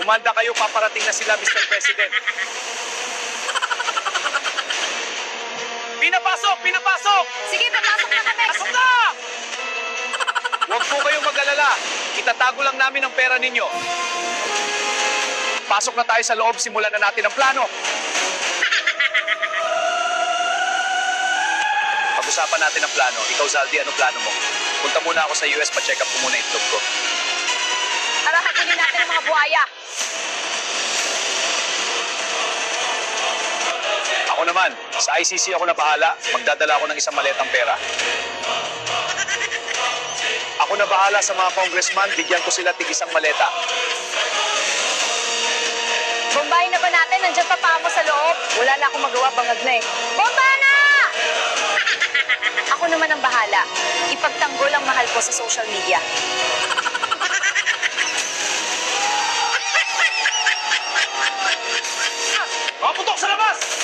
Kumanda kayo, paparating na sila, Mr. President. Pinapasok! Pinapasok! Sige, papasok na kami. Pasok na! Huwag po kayong mag-alala. Itatago lang namin ang pera ninyo. Pasok na tayo sa loob, simulan na natin ang plano. Pag-usapan natin ang plano. Ikaw, Zaldi, ano plano mo? Punta muna ako sa US, pa-check up ko muna yung itlog ko. Tara, hatulin natin ang mga buhaya. Ako naman, sa ICC ako na bahala. Magdadala ako ng isang maletang pera. Ako na bahala sa mga congressman, bigyan ko sila tig-isang maleta. Bombahin na ba natin? Nandiyan pa pa mo sa loob. Wala na akong magawa, bangag na eh. Bomba na! Ako naman ang bahala. Ipagtanggol ang mahal ko sa social media. Mga putok sa labas!